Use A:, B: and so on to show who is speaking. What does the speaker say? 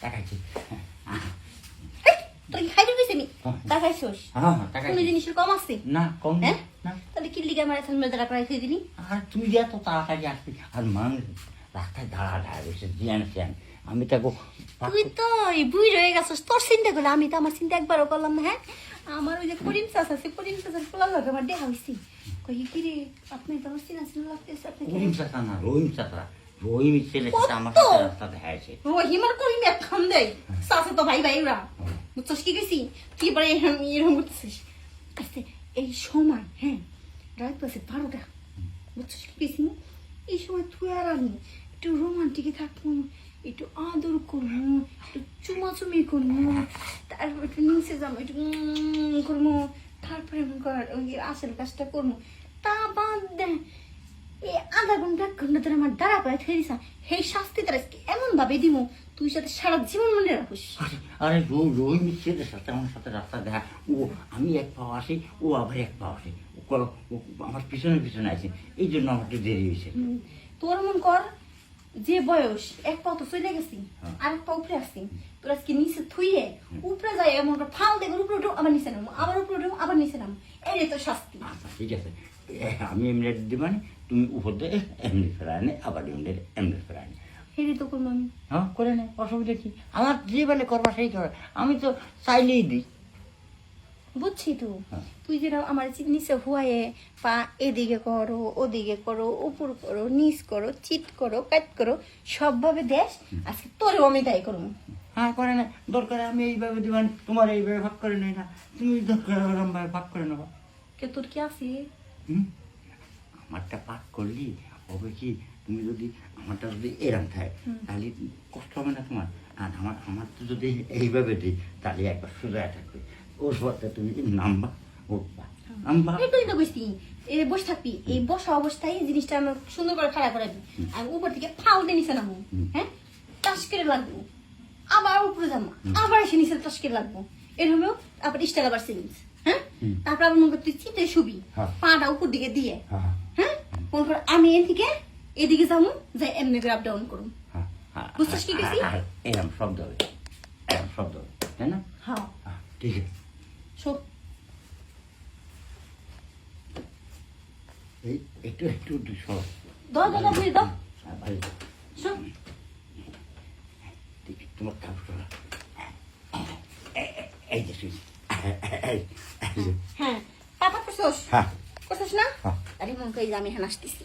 A: টাকাইছি
B: তুই খাইতে দিছিস আমি টাকাইছস কোন জিনিসের কম আছে
A: না কম
B: হ্যাঁ
A: না
B: তাহলে কি লিগা মারা থান মেজরা করে খাই দিলি
A: আর তুই যা তো তাড়াতাড়ি আসবি আর মান রাস্তায় দাঁড়া রয়েছে জিয়ান সিয়ান আমি তাকে
B: তুই তো এই বুই রয়ে গেছস তোর চিন্তা করলে আমি তো আমার চিন্তা একবারও করলাম না হ্যাঁ আমার ওই যে করিম চাষ আছে করিম চাষের পোলা লাগে আমার দেখা হয়েছি কই কি রে আপনি তো আমার চিনা চিনা লাগতেছে আপনি
A: রহিম চাচা না রহিম চাচা রহিম ছেলে আমার সাথে রাস্তা দেখাইছে
B: রহিম আর করিম এক খান দেয় চাষে তো ভাই ভাই ওরা বুঝছস কি গেছি তুই এবারে এরকম করতেছিস আচ্ছা এই সময় হ্যাঁ রাত পাশে 12টা বুঝছস কি গেছি এই সময় তুই আর আমি একটু রোমান্টিকে থাকবো একটু আদর করবো একটু চুমাচুমি করবো তারপর একটু নিচে যাবো একটু করবো তারপরে ওই আসল কাজটা করবো তা বাদ দে এই আধা ঘন্টা 1 ঘন্টা ধরে আমার দাঁড়া করে থয়ে দিস সেই শাস্তি তারা এমন ভাবে দিব তুই সাথে সারা জীবন মনে রাখিস
A: আরে রহিম ছেলের সাথে আমার সাথে রাস্তা দেখা ও আমি এক পাও আসি ও আবার এক পাও আসে ও আমার পিছনে পিছনে আছে এই জন্য আমার একটু দেরি হয়েছে
B: তোর মন কর যে বয়স এক পা তো চলে গেছি আর এক পা উপরে আসছি তোর আজকে নিচে থুইয়ে উপরে যায় এমন ফাল দেবে উপরে উঠো আবার নিচে নামো আবার উপরে উঠো আবার নিচে নামো এই তো শাস্তি
A: আচ্ছা ঠিক আছে আমি এমনি দিবানি তুমি উপর দিয়ে এমনি ফেরায় নে আবার এমনি ফেরায় নে
B: হেরি তো করবো আমি
A: হ্যাঁ করে নে অসুবিধা কি আমার যে বেলে করবা সেই করে আমি তো চাইলেই দিই
B: বুঝছি তো তুই যেটা আমার নিচে হুয়ায়ে পা এদিকে করো ওদিকে করো উপর করো নিচ করো চিট করো কাট করো সবভাবে দেশ আজকে তোরেও আমি তাই করবো
A: হ্যাঁ করে না দরকার আমি এইভাবে দিবানি তোমার এইভাবে ভাগ করে নেই না তুমি দরকার ওরমভাবে ভাগ করে নেবা
B: কে তোর কি আছে
A: আমারটা পাক করলি হবে কি তুমি যদি আমারটা যদি এরম থাকে তাহলে কষ্ট হবে না তোমার আর আমার তো যদি এইভাবে দিই তাহলে একবার সোজা থাকবে ওর সাথে তুমি নামবা উঠবা নামবা
B: তুই তো বুঝতি বসে থাকবি এই বসা অবস্থায় জিনিসটা আমি সুন্দর করে খাড়া করাবি আর উপর থেকে ফাল দিয়ে নিচে নামবো হ্যাঁ টাস করে লাগবো আবার উপরে যাবো আবার এসে নিচে টাস করে লাগবো এরকমও আবার স্টাইল আবার সেভিংস হ্যাঁ তারপর আবার মনে কর তুই চিতে শুবি পাটা উপর দিকে দিয়ে হ্যাঁ মনে কর আমি এদিকে যাবো যাই এমনি করে আপ ডাউন করুন বুঝছিস কি গেছি
A: এরম শব্দ হবে এরম শব্দ হবে তাই না
B: হ্যাঁ
A: ঠিক আছে
B: শোক
A: এই একটু সব
B: দাও
A: ভাই
B: শোক
A: তোমার কাপড় এই যে
B: হ্যাঁ পাপা করছোস
A: হ্যাঁ
B: করছোস না আরে মন কই আমি হাসতেছি